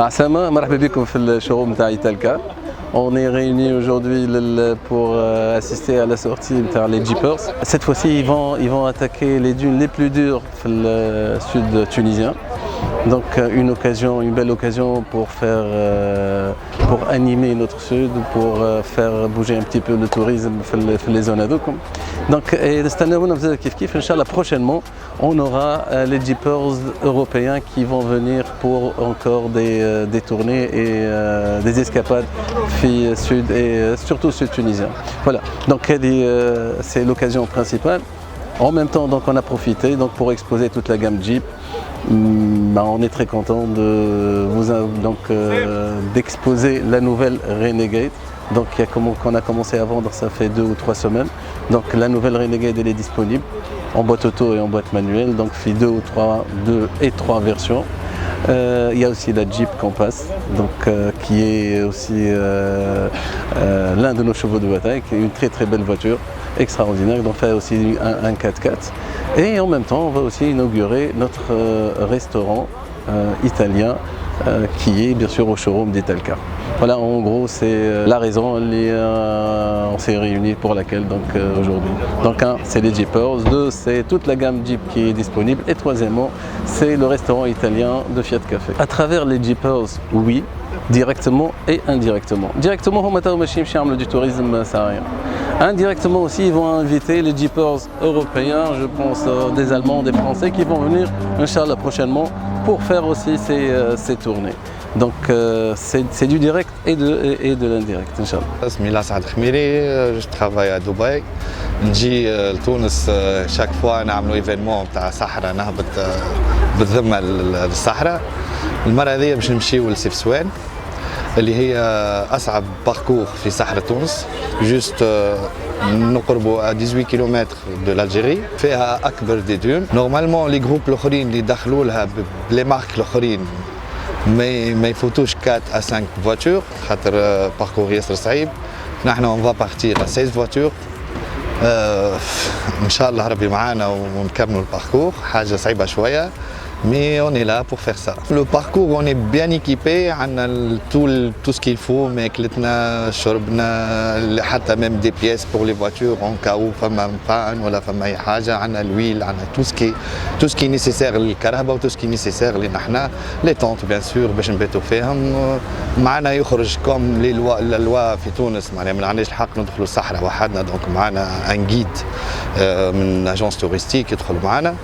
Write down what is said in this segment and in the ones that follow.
Assama, مرحبا بكم في الشوروم تاع Italcar. On est réunis aujourd'hui pour assister à la sortie par les Jeepers. Cette fois-ci, ils vont attaquer les dunes les plus dures dans le sud tunisien. Donc une belle occasion pour animer notre sud, pour faire bouger un petit peu le tourisme dans les zones هذوكم. Donc Inch'Allah, prochainement, on aura les Jeepers européens qui vont venir pour encore des tournées et des escapades sud et surtout sud tunisien. Voilà, donc c'est l'occasion principale. En même temps, donc, on a profité pour exposer toute la gamme Jeep. On est très content d'exposer la nouvelle Renegade. Donc qu'on a commencé à vendre, ça fait 2 ou 3 semaines. Donc la nouvelle Renegade elle est disponible en boîte auto et en boîte manuelle. Donc fait 2 et 3 versions. Il y a aussi la Jeep Compass, qui est aussi l'un de nos chevaux de bataille, qui est une très belle voiture, extraordinaire. Donc fait aussi un 4x4. Et en même temps, on va aussi inaugurer notre restaurant italien qui est bien sûr au showroom d'Italcar. Voilà, en gros, c'est la raison, on s'est réunis pour laquelle aujourd'hui. Donc 1, c'est les Jeepers, 2, c'est toute la gamme Jeep qui est disponible, et troisièmement, c'est le restaurant italien de Fiat Café. À travers les Jeepers, oui, directement et indirectement. Directement, on va du tourisme saharien. Indirectement aussi, ils vont inviter les Jeepers européens, je pense des Allemands, des Français, qui vont venir, Inch'Allah, prochainement, pour faire aussi ces tournées. Donc c'est du direct et de l'indirect, Inch'Allah. Bismillah Saad Khmiri, je travaille à Dubaï. نجي لتونس chaque fois نعملوا ايفينمون تاع صحراء نهبط بالذمه للصحراء. المره هذه باش نمشيو لسيفسوان اللي هي اصعب باركور في صحراء تونس. جوست نقربوا 18 كيلومتر دو l'Algérie. فيها اكبر دي دون. نورمالمون لي جروب الاخرين اللي دخلوا لها بلي مارك الاخرين ما يفوتوش 4 à 5 voitures خاطر باركور ياسر صعيب. نحن on va partir à 16 voitures. ان شاء الله ربي معانا ونكملوا الباركور. حاجه صعيبه شويه mais on est là pour faire ça. Le parcours, on est bien équipé, on a tout ce qu'il faut, ماكلتنا شربنا حتى même des pièces pour les voitures en cas où فما panne ولا فما أي حاجة. عندنا l'huile, عندنا tout ce qui est nécessaire للكهرباء و tout ce qui est nécessaire لنا احنا. Les tentes bien sûr باش نباتوا فيهم. معنا يخرج كوم la loi في تونس معناها ما عندناش الحق ندخلوا الصحراء وحدنا. دونك معنا un guide من agence touristique يدخل معنا.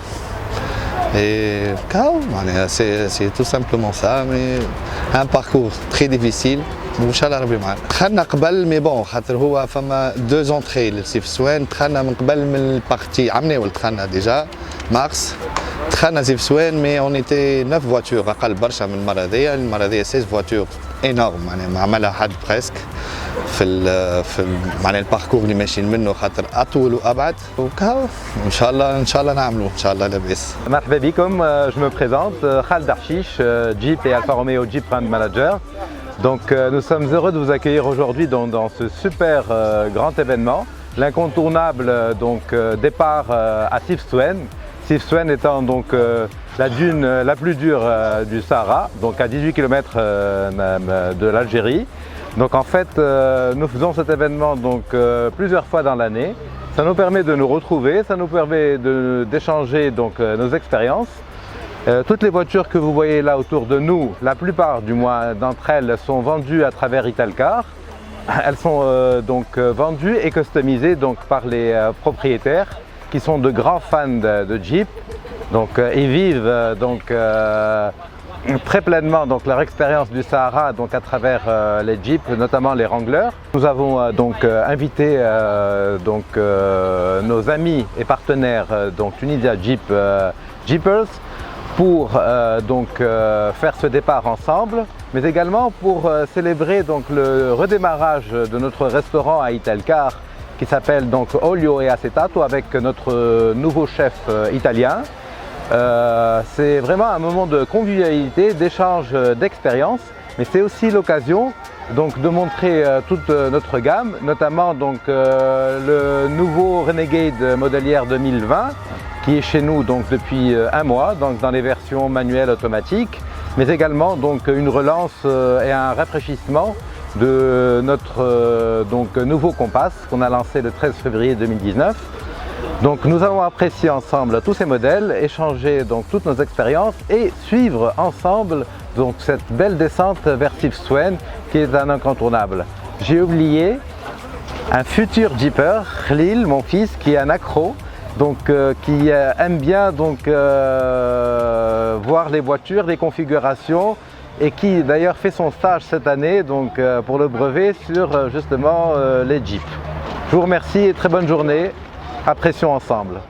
Et c'est tout simplement ça, mais un parcours très difficile. Inch'Allah ربي معنا. دخلنا قبل مي بون خاطر هو فما 2 entrées لسيفسوان. دخلنا من قبل من البارتي عمناول دخلنا ديجا مارس. دخلنا سيفسوان مي اون ايتي 9 voitures اقل برشا من المره هذيا 16 voitures énorme معناها ما عملها حد بريسك في معناها الباركور اللي ماشيين منه خاطر اطول وابعد. وكاو ان شاء الله نعملوا ان شاء الله لاباس. مرحبا بكم, je me présente Khaled Archiche, Jeep et Alfa Romeo Jeep Brand Manager. Donc nous sommes heureux de vous accueillir aujourd'hui dans ce super grand événement, l'incontournable départ à Sifswen. Sifswen étant donc la dune la plus dure du Sahara, donc à 18 km de l'Algérie. Donc en fait, nous faisons cet événement plusieurs fois dans l'année. Ça nous permet de nous retrouver, ça nous permet d'échanger nos expériences. Toutes les voitures que vous voyez là autour de nous, la plupart du moins d'entre elles sont vendues à travers Italcar. Elles sont vendues et customisées par les propriétaires qui sont de grands fans de Jeep. Donc ils vivent très pleinement leur expérience du Sahara à travers les Jeeps, notamment les Wrangler. Nous avons invité nos amis et partenaires Tunisia Jeep Jeepers pour faire ce départ ensemble, mais également pour célébrer le redémarrage de notre restaurant à Italcar qui s'appelle Olio e Acetato avec notre nouveau chef italien. C'est vraiment un moment de convivialité, d'échange, d'expérience, mais c'est aussi l'occasion de montrer toute notre gamme, notamment le nouveau Renegade modélière 2020 qui est chez nous depuis un mois, dans les versions manuelles automatiques. mais également donc une relance et un rafraîchissement de notre nouveau Compass qu'on a lancé le 13 février 2019. Donc nous allons apprécier ensemble tous ces modèles, échanger donc toutes nos expériences et suivre ensemble donc cette belle descente vers Tifswen qui est un incontournable. J'ai oublié un futur Jeeper, Khalil, mon fils, qui est un accro, donc qui aime bien donc voir les voitures, les configurations, et qui d'ailleurs fait son stage cette année donc pour le brevet sur justement les Jeeps. Je vous remercie et très bonne journée. Apprécions ensemble.